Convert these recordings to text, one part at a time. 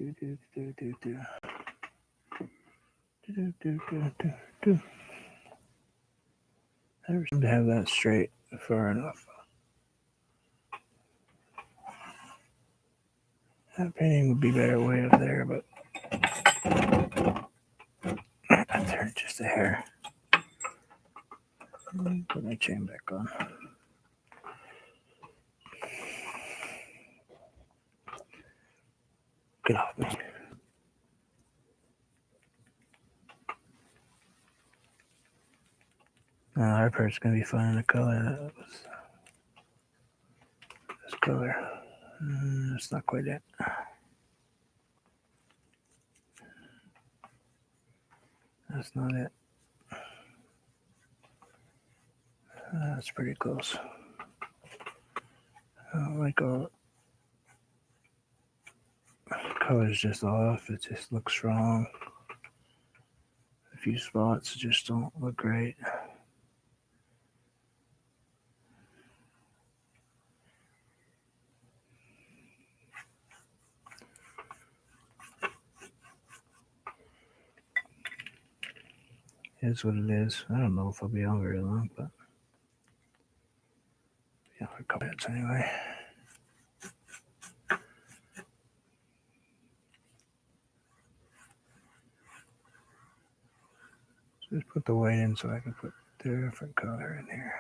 Never seem to have that straight far enough. That painting would be better way up there, but there, just a hair. Put my chain back on. Get off me. Our part's gonna be fun in the color. That was this color. It's not quite it. That's not it. That's pretty close. Like all color's just off. It just looks wrong. A few spots just don't look great. It's what it is. I don't know if I'll be on very long, but yeah, a couple minutes anyway. So just put the white in so I can put the different color in here.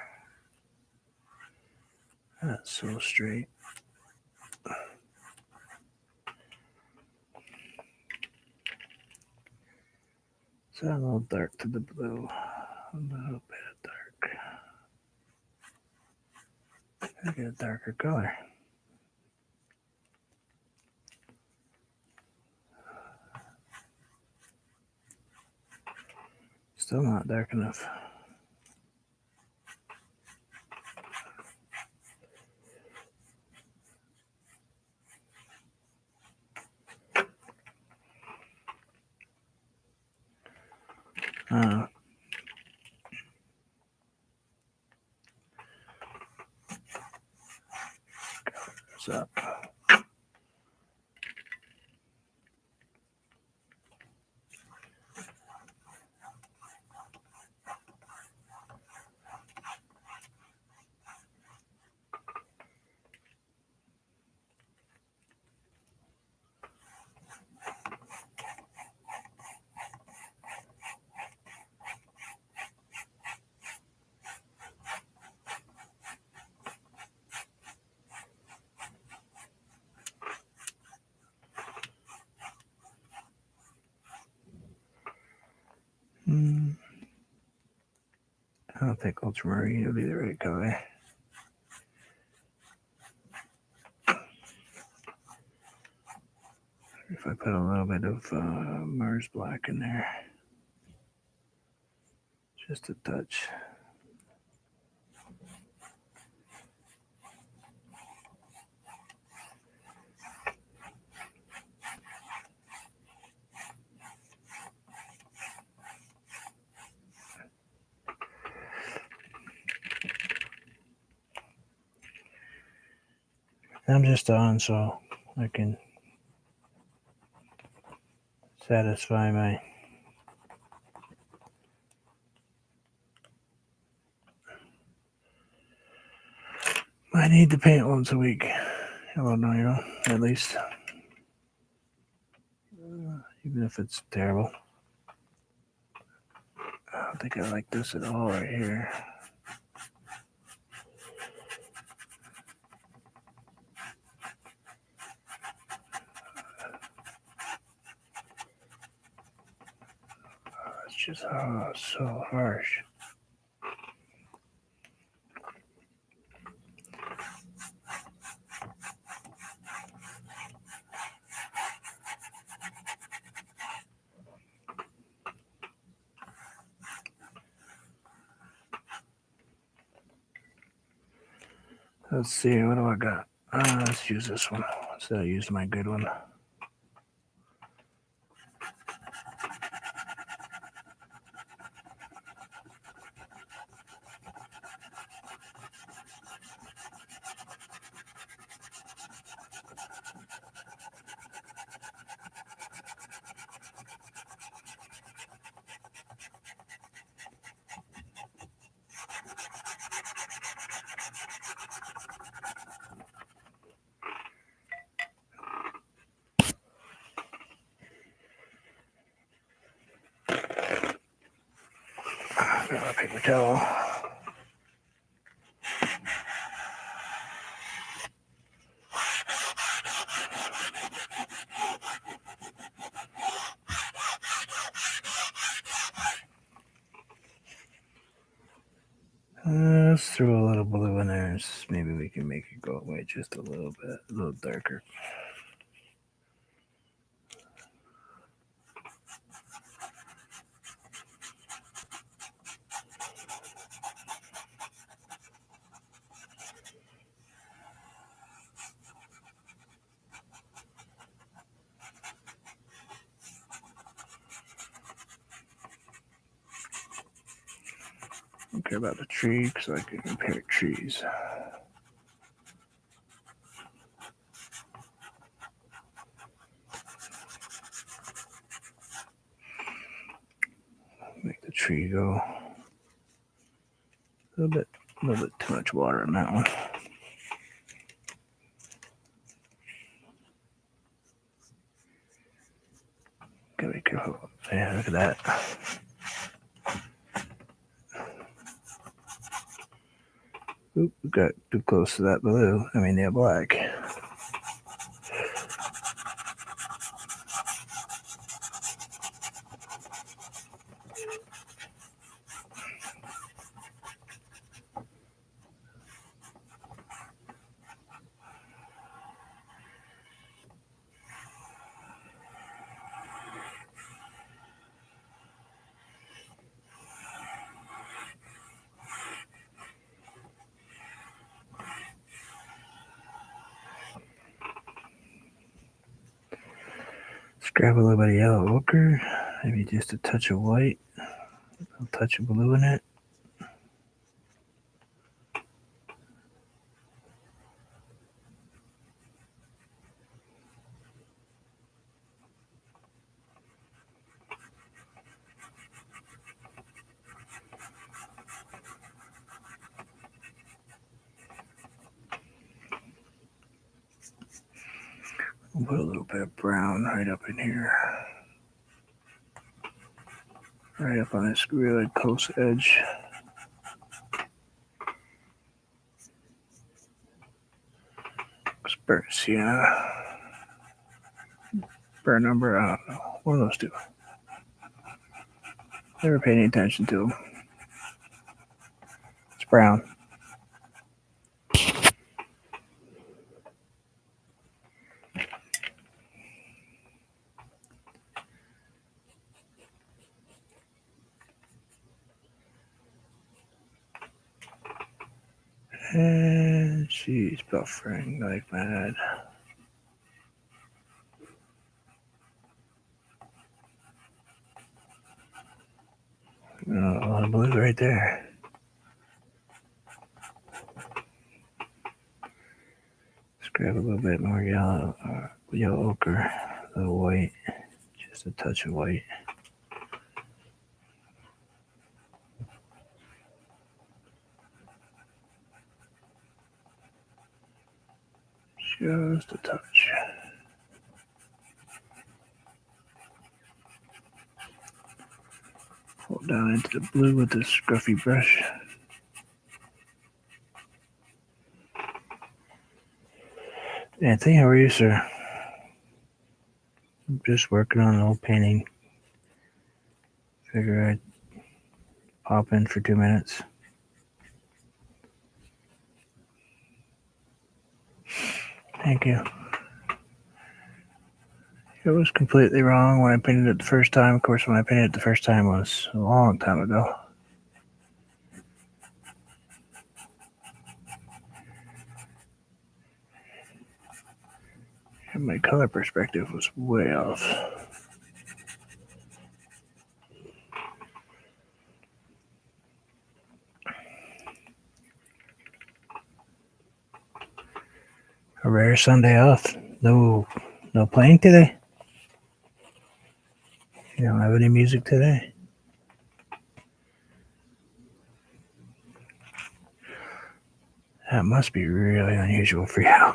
That's so straight. So a little dark to the blue. A little bit of dark. I get a darker color. Still not dark enough. Colors up. I don't think ultramarine will be the right color. If I put a little bit of Mars black in there, just a touch. I'm just on so I can satisfy my need to paint once a week. Well, no, at least. Even if it's terrible. I don't think I like this at all right here. It's just so harsh. Let's see, what do I got? Let's use this one instead of using my good one. Grab a paper towel. Let's throw a little blue in there. Maybe we can make it go away just a little bit, a little darker. I don't care about the tree because I can compare trees. Make the tree go a little bit too much water on that one. Gotta be careful. Yeah, look at that. Oop, we got too close to that blue. I mean, the black. Let's grab a little bit of yellow ochre, maybe just a touch of white, a touch of blue in it. We'll put a little bit of brown right up in here. Right up on this really close edge. Burnt sienna. Burnt umber, I don't know. One of those two. Never paid any attention to them. It's brown. And she's buffering like mad. A lot of blue right there. Let's grab a little bit more yellow ochre, a little white, just a touch of white. Just a touch. Pull down into the blue with this scruffy brush. Anthony, how are you, sir? I'm just working on an old painting. Figure I'd pop in for 2 minutes. Thank you. It was completely wrong when I painted it the first time. Of course, when I painted it the first time was a long time ago. And my color perspective was way off. A rare Sunday off. No playing today? You don't have any music today? That must be really unusual for you.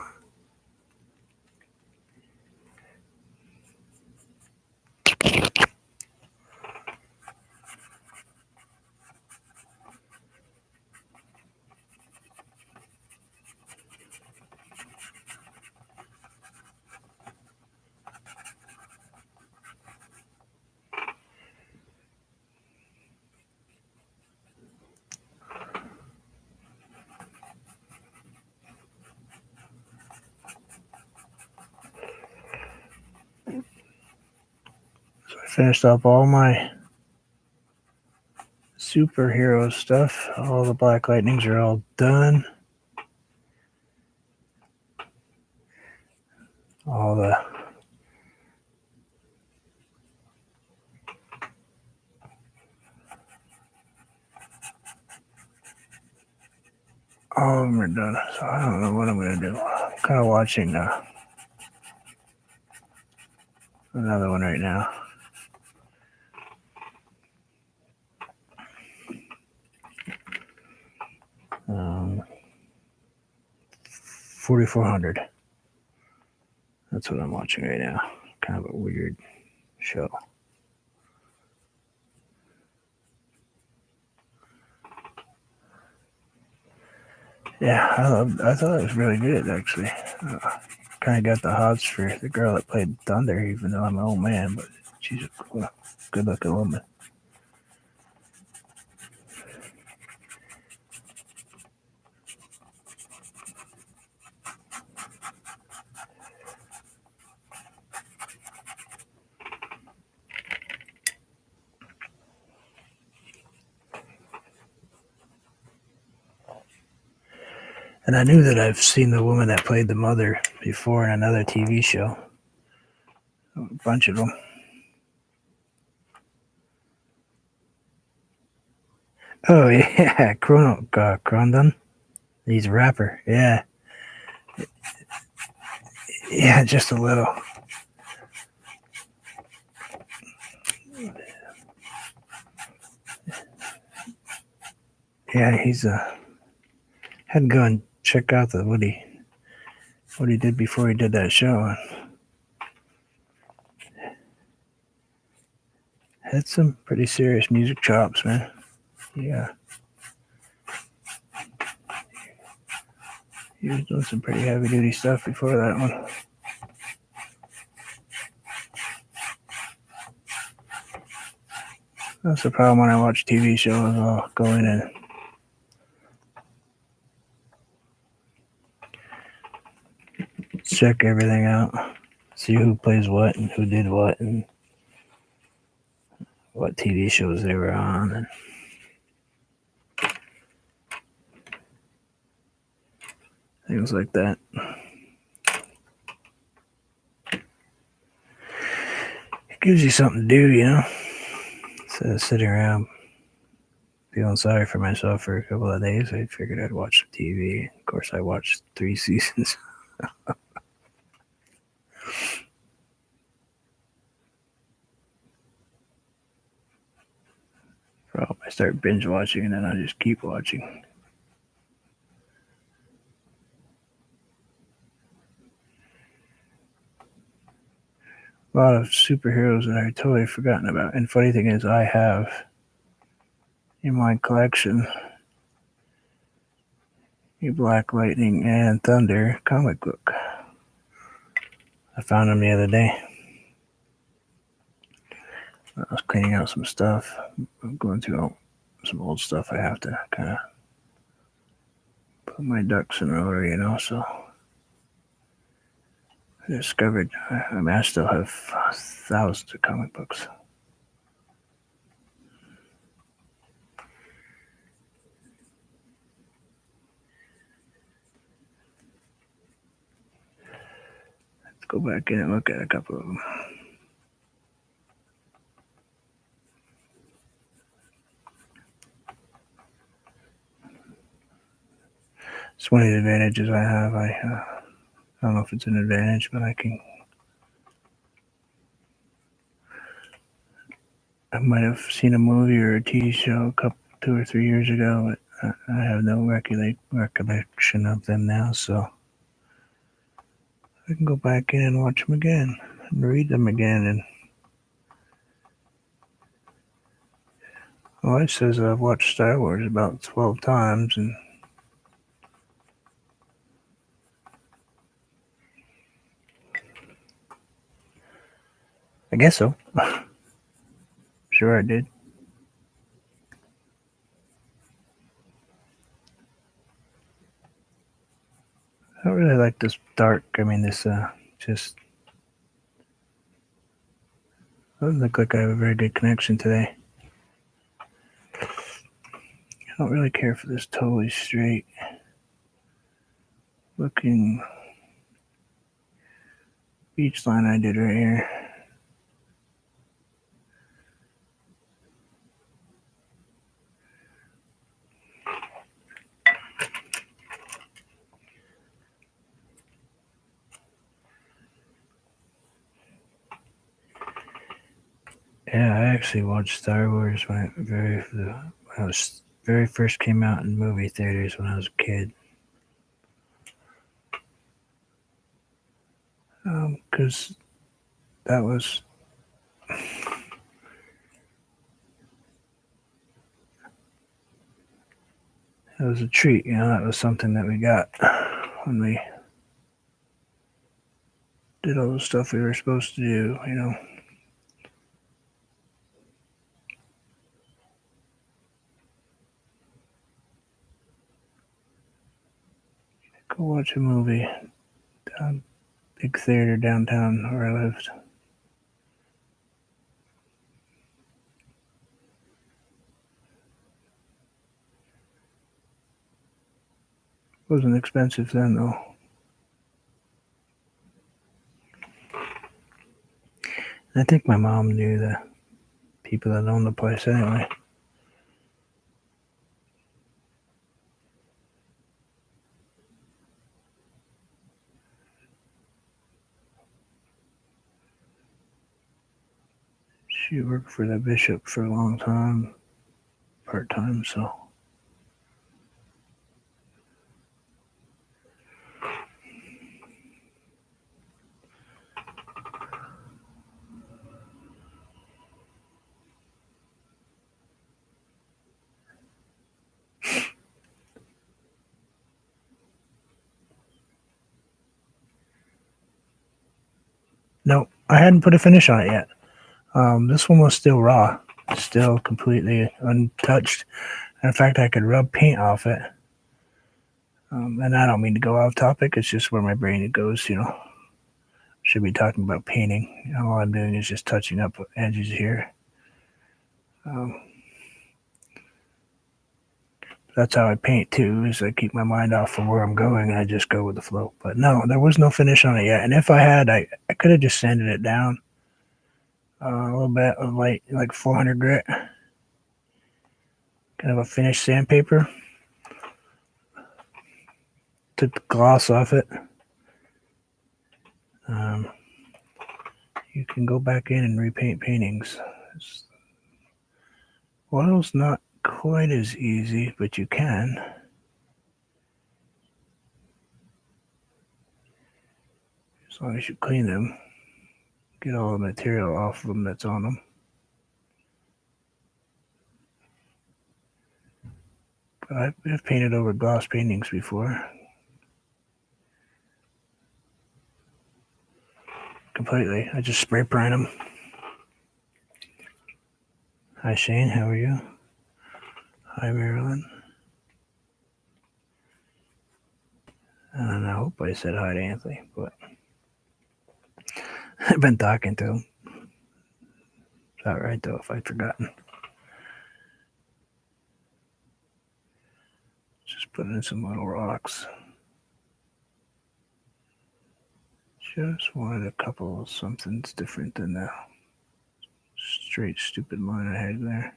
Finished up all my superhero stuff. All the Black Lightnings are all done. All the all of them are done. So I don't know what I'm gonna do. I'm kind of watching another one right now. 4400. That's what I'm watching right now. Kind of a weird show. Yeah, I thought it was really good actually. Kind of got the hots for the girl that played Thunder, even though I'm an old man, but she's a good-looking woman. And I knew that I've seen the woman that played the mother before in another TV show. A bunch of them. Oh yeah, Crondon. He's a rapper. Yeah, yeah, just a little. Yeah, he's had to go and check out what he did before he did that show. Had some pretty serious music chops, man. Yeah, he was doing some pretty heavy duty stuff before that one. That's the problem when I watch TV shows. I'll go in and check everything out, see who plays what and who did what and what TV shows they were on and things like that. It gives you something to do, you know, instead of sitting around feeling sorry for myself for a couple of days. I figured I'd watch some TV. Of course, I watched 3 seasons. Problem, I start binge watching and then I just keep watching. A lot of superheroes that I totally forgotten about. And funny thing is, I have in my collection a Black Lightning and Thunder comic book. I found them the other day. I was cleaning out some stuff. I'm going through some old stuff. I have to kind of put my ducks in order, you know. So I discovered I still have thousands of comic books. Let's go back in and look at a couple of them. It's one of the advantages I have. I don't know if it's an advantage, but I might have seen a movie or a TV show 2 or 3 years ago, but I have no recollection of them now, so I can go back in and watch them again and read them again. And my wife says I've watched Star Wars about 12 times, and I guess so. Sure, I did. I don't really like this dark. I mean, this just Doesn't look like I have a very good connection today. I don't really care for this totally straight looking beach line I did right here. Yeah, I actually watched Star Wars when I was very first came out in movie theaters when I was a kid. Because that was a treat, that was something that we got when we did all the stuff we were supposed to do. Go watch a movie down big theater downtown where I lived. It wasn't expensive then though. I think my mom knew the people that owned the place anyway. She worked for the bishop for a long time, part time, so. No, I hadn't put a finish on it yet. This one was still raw, still completely untouched. In fact, I could rub paint off it. And I don't mean to go off topic. It's just where my brain goes. Should be talking about painting. All I'm doing is just touching up edges here. That's how I paint too. Is I keep my mind off of where I'm going and I just go with the flow. But no, there was no finish on it yet. And if I had, I could have just sanded it down a little bit of like 400 grit, kind of a finished sandpaper. Took the gloss off it. You can go back in and repaint paintings. Oil's not quite as easy, but you can. As long as you clean them, get all the material off of them that's on them. But I've painted over gloss paintings before. Completely. I just spray prime them. Hi Shane, how are you? Hi Marilyn. And I hope I said hi to Anthony, but I've been talking to him. It's not right though if I'd forgotten. Just putting in some little rocks. Just wanted a couple of somethings different than the straight stupid line I had there.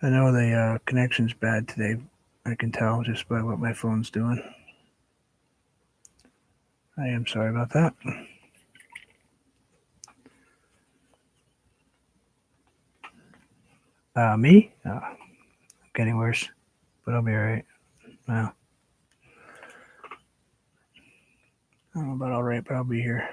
I know the connection's bad today. I can tell just by what my phone's doing. I am sorry about that. Me? Getting worse, but I'll be alright. Well, I don't know about alright, but I'll be here.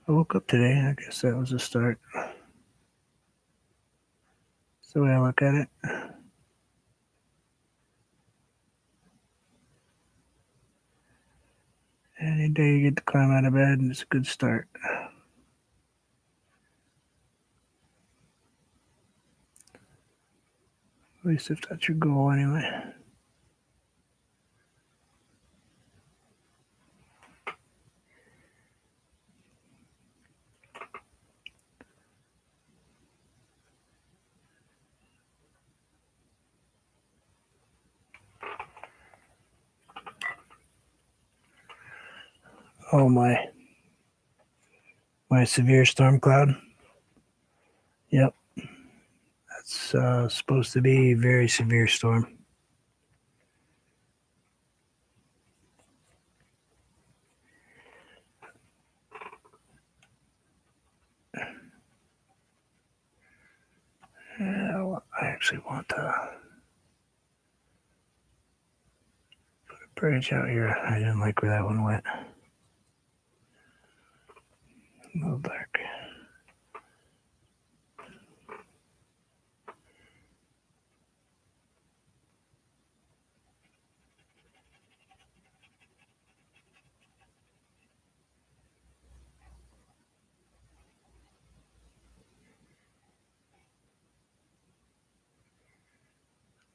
I woke up today. I guess that was a start. That's the way I look at it. Any day you get to climb out of bed, and it's a good start. At least if that's your goal, anyway. Oh, my severe storm cloud. Yep, that's supposed to be a very severe storm. Yeah, I actually want to put a bridge out here. I didn't like where that one went. A little dark.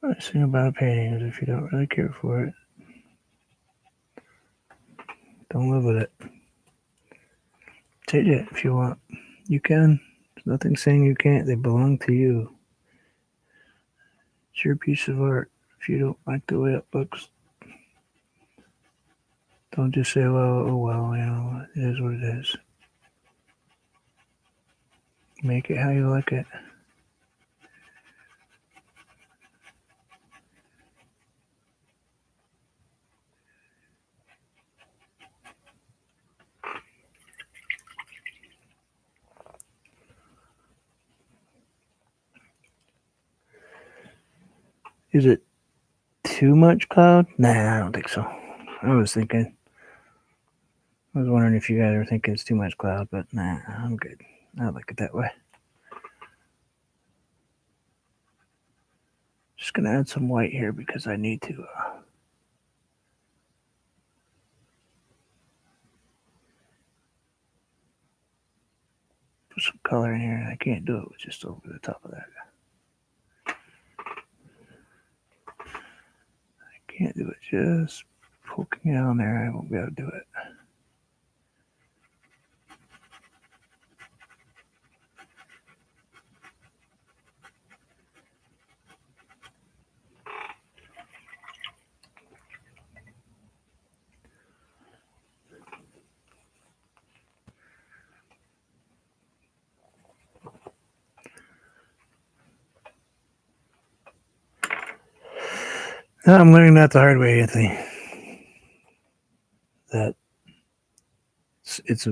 Nice thing about a painting is if you don't really care for it, don't live with it. Take it if you want. You can. There's nothing saying you can't. They belong to you. It's your piece of art. If you don't like the way it looks, don't just say, well, oh well, it is what it is. Make it how you like it. Is it too much cloud? Nah, I don't think so. I was wondering if you guys were thinking it's too much cloud, but nah, I'm good. I like it that way. Just gonna add some white here because I need to put some color in here, and I can't do it with just over the top of that. I can't do it just poking it on there. I won't be able to do it. No, I'm learning that the hard way, Anthony. That it's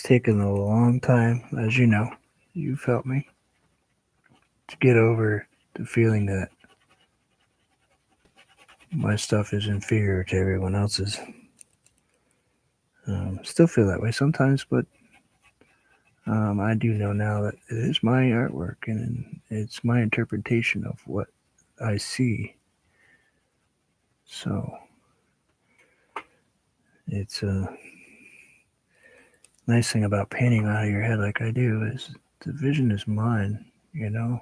taken a long time, as you know. You've helped me to get over the feeling that my stuff is inferior to everyone else's. Still feel that way sometimes, but I do know now that it is my artwork and it's my interpretation of what I see. So it's a nice thing about painting out of your head like I do is the vision is mine, you know?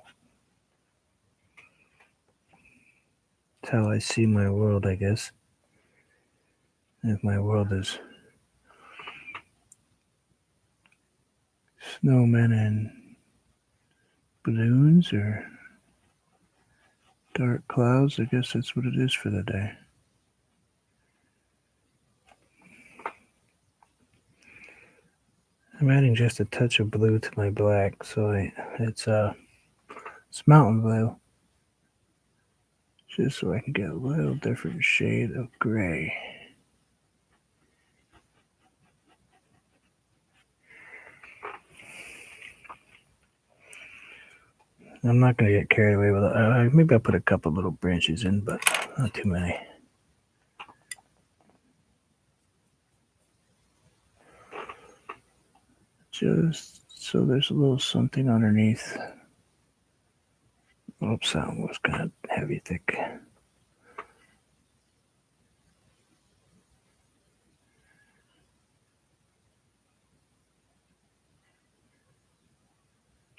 It's how I see my world, I guess. If my world is snowmen and balloons or dark clouds, I guess that's what it is for the day. I'm adding just a touch of blue to my black, so it's mountain blue, just so I can get a little different shade of gray. I'm not going to get carried away with it. Maybe I'll put a couple little branches in, but not too many. Just so there's a little something underneath. Oops, that one was kind of heavy, thick.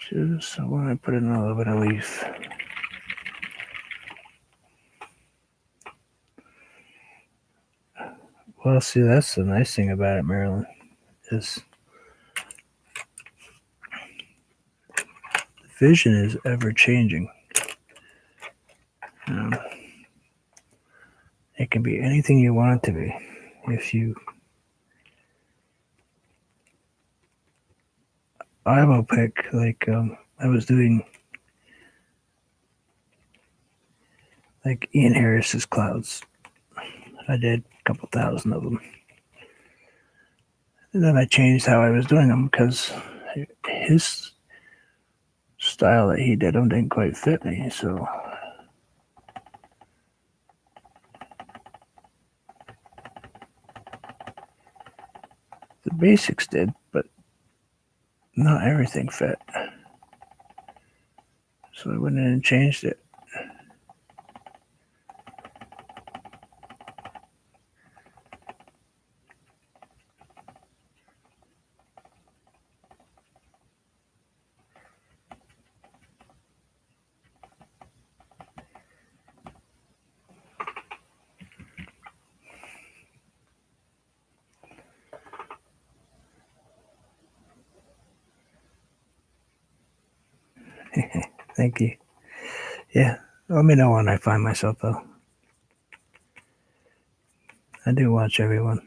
Just I want to put in a little bit of leaf. Well, see, that's the nice thing about it, Marilyn, is the vision is ever changing. It can be anything you want it to be. If you eyeball pick, like I was doing, like Ian Harris's clouds. I did a couple thousand of them. And then I changed how I was doing them because his style that he did them didn't quite fit me. So the basics did, but not everything fit. So I went in and changed it. Thank you. Yeah, let me know when I find myself though. I do watch everyone.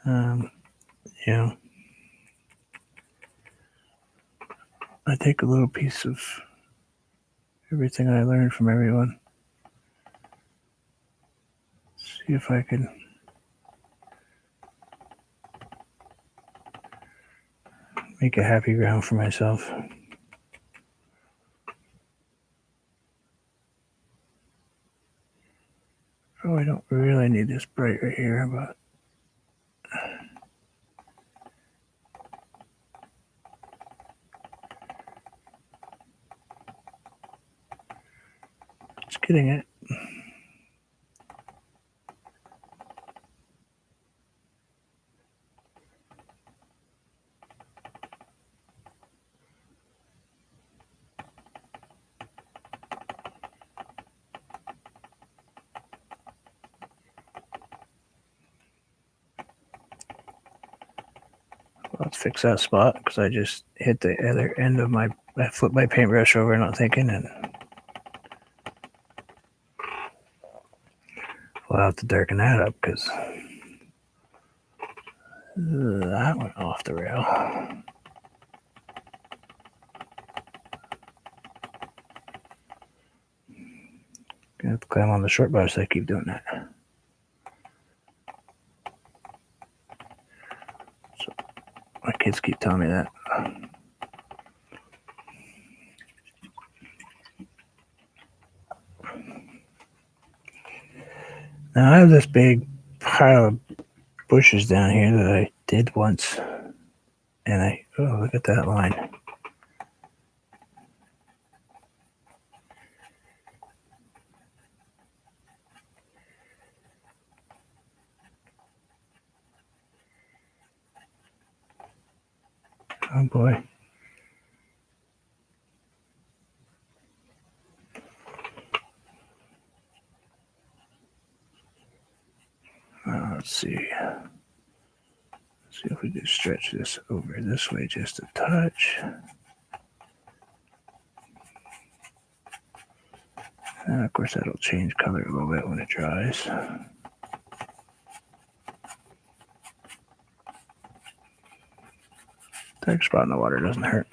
You know, I take a little piece of everything I learned from everyone. See if I can make a happy ground for myself. Oh, I don't really need this bright right here, but it's getting it. Let's fix that spot because I just hit the other end of I flipped my paintbrush over not thinking, and we'll have to darken that up because that went off the rail. Gonna have to climb on the short brush so I keep doing that. So my kids keep telling me that. Now I have this big pile of bushes down here that I did once, and oh, look at that line. Oh boy. Let's see. See if we can stretch this over this way just a touch. And of course, that'll change color a little bit when it dries. Dark spot in the water doesn't hurt.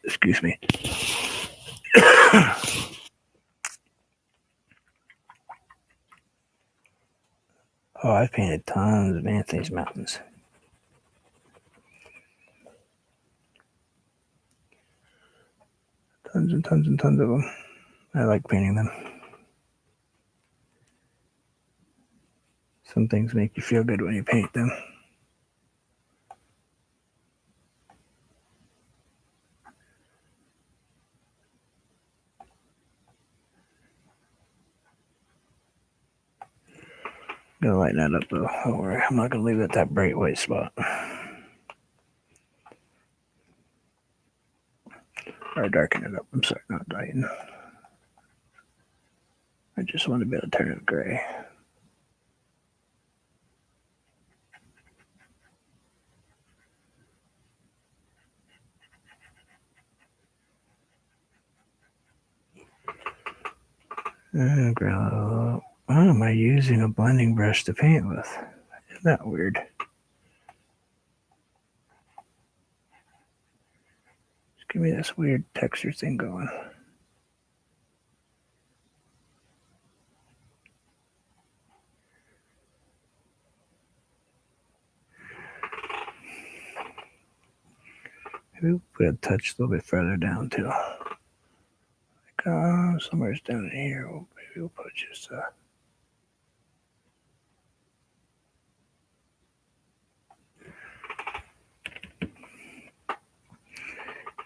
Excuse me. Oh, I've painted tons of Anthony's Mountains. Tons and tons and tons of them. I like painting them. Some things make you feel good when you paint them. I'm gonna lighten that up though. Don't worry, I'm not gonna leave it that bright white spot. Or darken it up. I'm sorry, not lighten. I just want to be able to turn it gray. Why am I using a blending brush to paint with? Isn't that weird? Just give me this weird texture thing going. Maybe we'll put a touch a little bit further down too. Like somewhere's down in here. Maybe we'll put just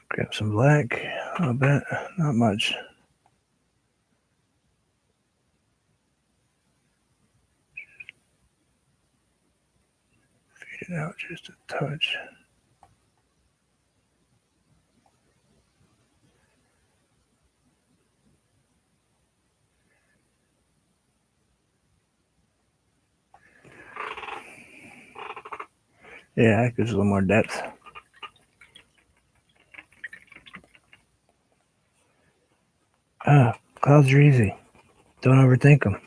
grab some black, a little bit, not much. Fade it out just a touch. Yeah, that gives a little more depth. Clouds are easy. Don't overthink them.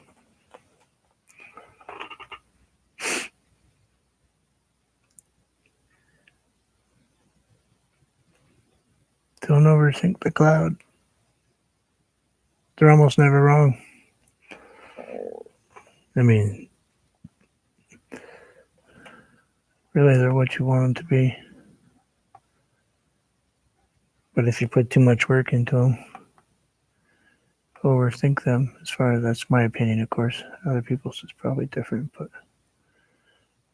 Don't overthink the cloud. They're almost never wrong. I mean, really, they're what you want them to be. But if you put too much work into them, overthink them, as far as that's my opinion, of course. Other people's is probably different. But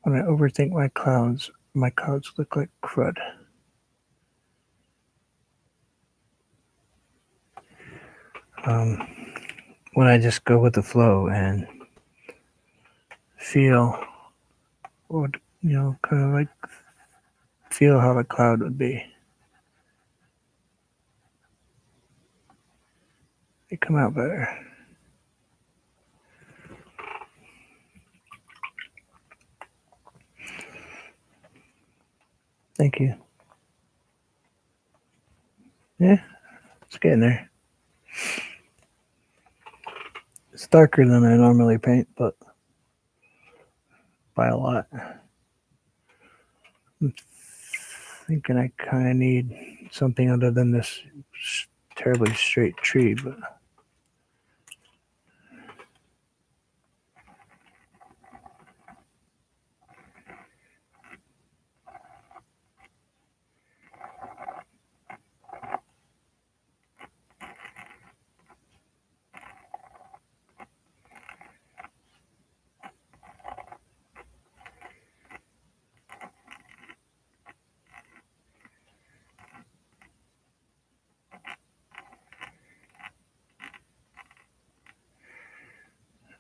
when I overthink my clouds look like crud. When I just go with the flow and feel what, kind of like feel how the cloud would be. They come out better. Thank you. Yeah, it's getting there. It's darker than I normally paint, but by a lot. I'm thinking I kind of need something other than this terribly straight tree, but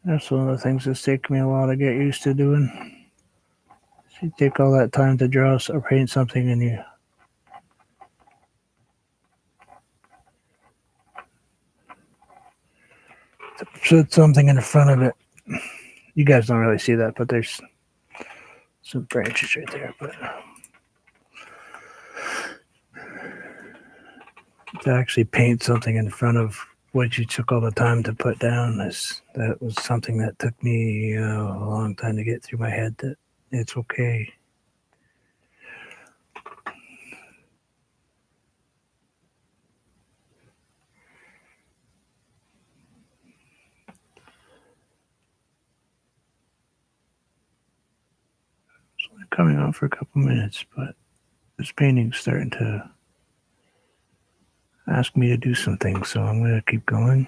that's one of the things that's taken me a while to get used to doing. So you take all that time to draw or paint something, and you put something in the front of it. You guys don't really see that, but there's some branches right there. But to actually paint something in front of what you took all the time to put down, that was something that took me a long time to get through my head, that it's okay. So I'm coming on for a couple minutes, but this painting's starting to ask me to do some things, so I'm going to keep going.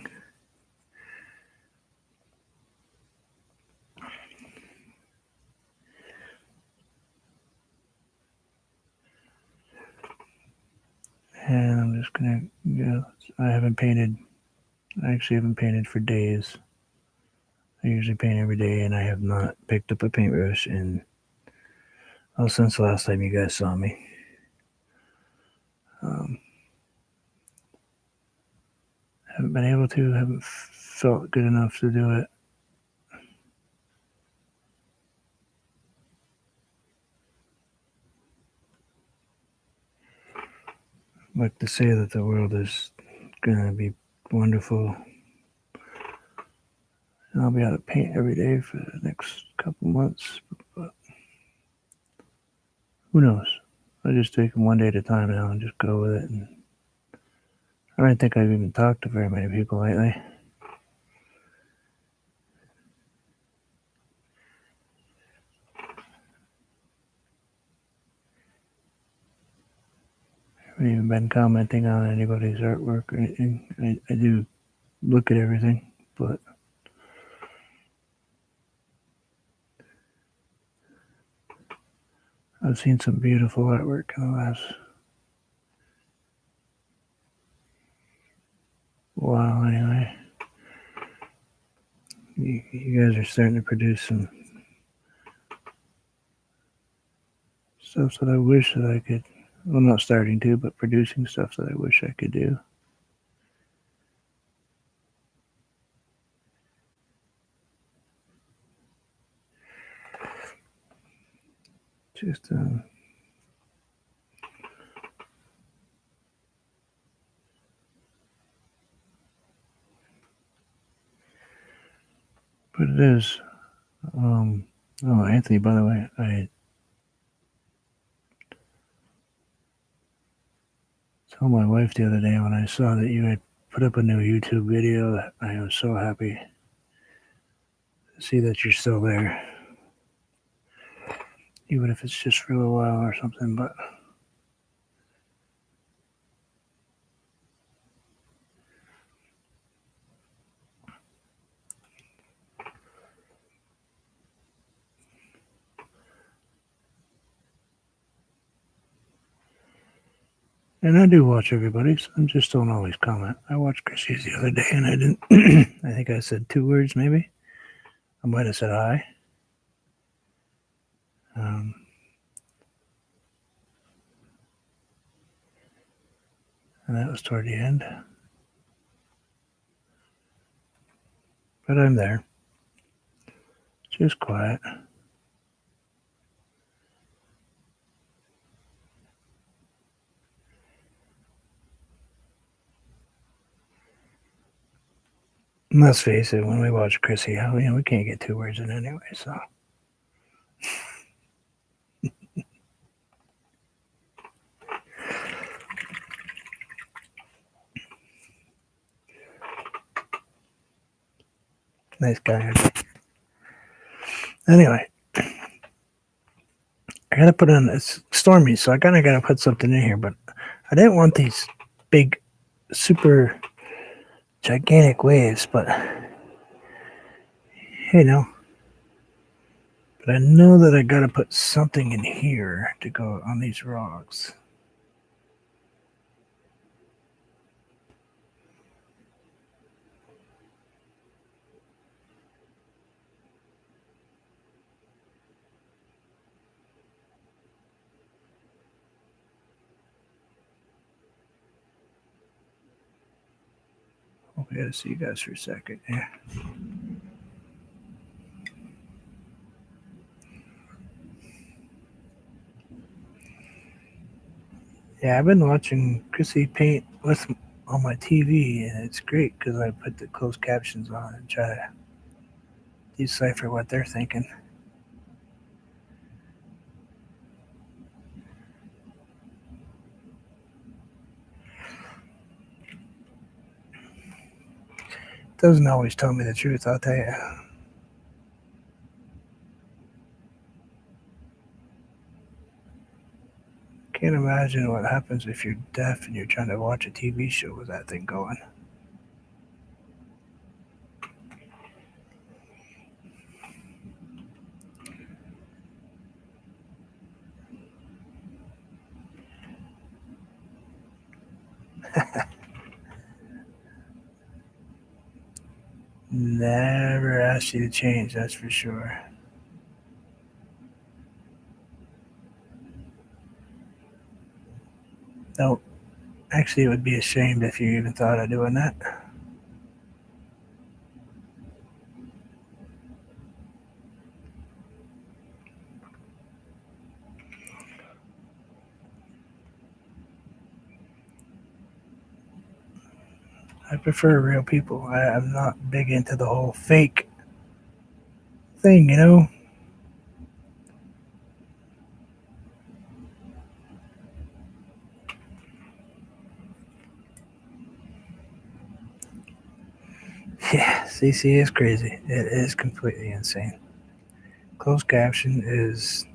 And I'm just going to, I actually haven't painted for days. I usually paint every day, and I have not picked up a paintbrush since the last time you guys saw me. haven't been able to, haven't felt good enough to do it. Like to say that the world is gonna be wonderful, and I'll be able to paint every day for the next couple months, but who knows? I just take them one day at a time now and just go with it. And I don't think I've even talked to very many people lately. I haven't even been commenting on anybody's artwork or anything. I do look at everything, but I've seen some beautiful artwork in the last while anyway. You guys are starting to produce some stuff that I wish that I could. Well, not starting to, but producing stuff that I wish I could do. Just but it is. Oh, Anthony, by the way, I told my wife the other day when I saw that you had put up a new YouTube video that I was so happy to see that you're still there, even if it's just for a little while or something. But and I do watch everybody's. I just don't always comment. I watched Chrissy's the other day, and I didn't. I think I said 2 words, maybe. I might have said hi. Um, and that was toward the end. But I'm there. Just quiet. And let's face it, when we watch Chrissy, we can't get 2 words in anyway, so. Nice guy. Anyway, I gotta put on, it's stormy, so I kinda gotta put something in here, but I didn't want these big, super gigantic waves, but but I know that I gotta put something in here to go on these rocks. I gotta see you guys for a second. Yeah, I've been watching Chrissy paint with on my TV, and it's great because I put the closed captions on and try to decipher what they're thinking. Doesn't always tell me the truth, I'll tell you. Can't imagine what happens if you're deaf and you're trying to watch a TV show with that thing going. Never asked you to change, that's for sure. No, actually, it would be ashamed if you even thought of doing that. I prefer real people. I'm not big into the whole fake thing. Yeah, CC is crazy. It is completely insane. Closed caption is.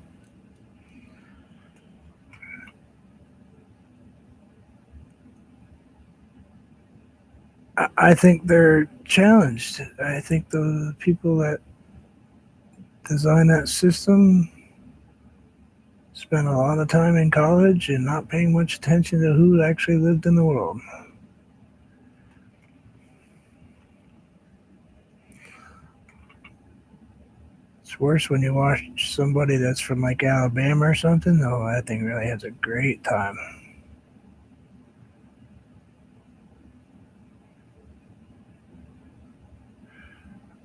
I think they're challenged. I think the people that design that system spent a lot of time in college and not paying much attention to who actually lived in the world. It's worse when you watch somebody that's from like Alabama or something. Oh, that thing really has a great time.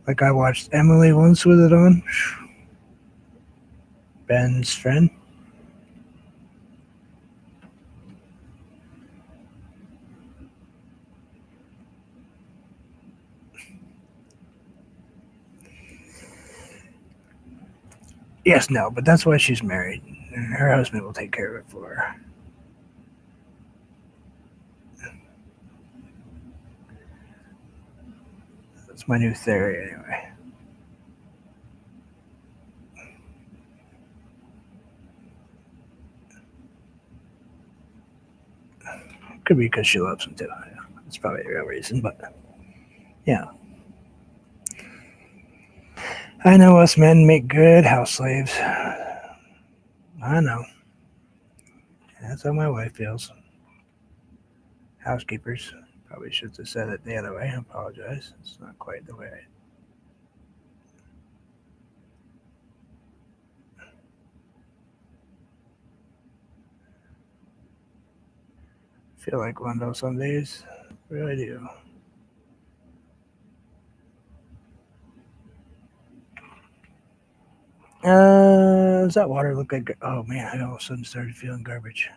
Like I watched Emily once with it on. Ben's friend. Yes, no, but that's why she's married. And her husband will take care of it for her. That's my new theory, anyway. Could be because she loves him too. Yeah, that's probably the real reason, but yeah. I know us men make good house slaves. I know. That's how my wife feels. Housekeepers. Probably should have said it the other way. I apologize. It's not quite the way I feel like one though some days. Really do. Does that water look like? Oh man, I all of a sudden started feeling garbage.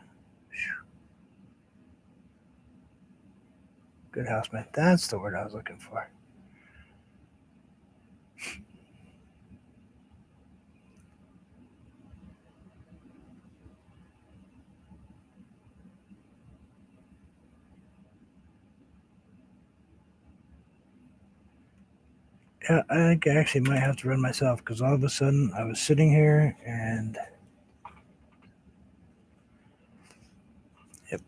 Good houseman. That's the word I was looking for. Yeah, I think I actually might have to run myself because all of a sudden I was sitting here and yep,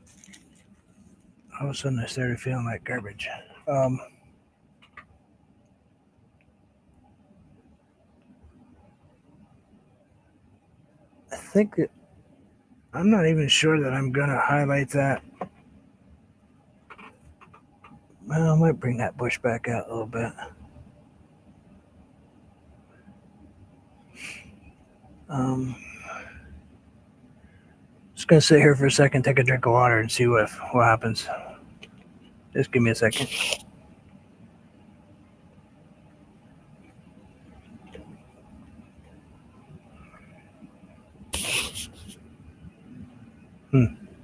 all of a sudden I started feeling like garbage. Um, I think that I'm not even sure that I'm gonna highlight that. Well, I might bring that bush back out a little bit. Um, just gonna sit here for a second, take a drink of water, and see what happens. Just give me a second.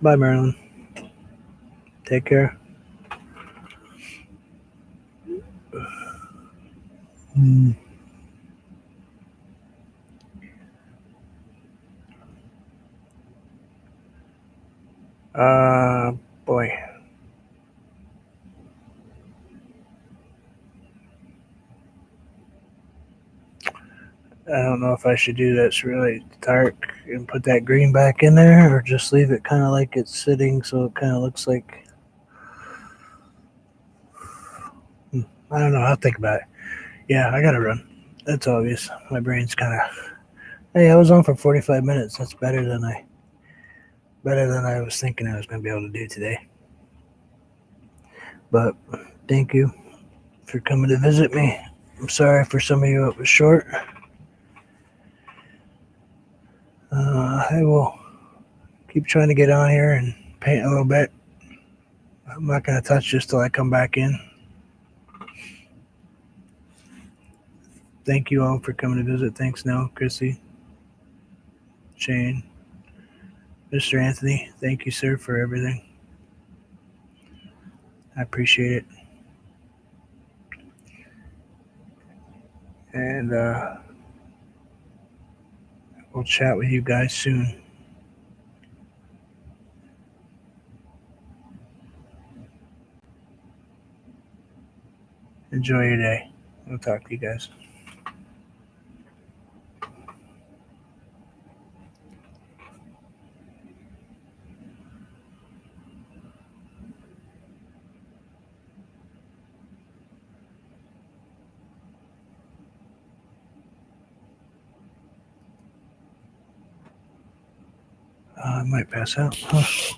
Bye, Marilyn. Take care. Hmm. Uh, boy, I don't know if I should do that's really dark and put that green back in there, or just leave it kind of like it's sitting, so it kind of looks like. I don't know. I'll think about it. Yeah, I gotta run. That's obvious. My brain's kind of. Hey, I was on for 45 minutes. That's better than I was thinking I was gonna be able to do today. But thank you for coming to visit me. I'm sorry for some of you it was short. I will keep trying to get on here and paint a little bit. I'm not gonna touch this till I come back in. Thank you all for coming to visit. Thanks, Nell, Chrissy, Shane, Mr. Anthony. Thank you, sir, for everything. I appreciate it. And we'll chat with you guys soon. Enjoy your day. We'll talk to you guys. I might pass out. Huh.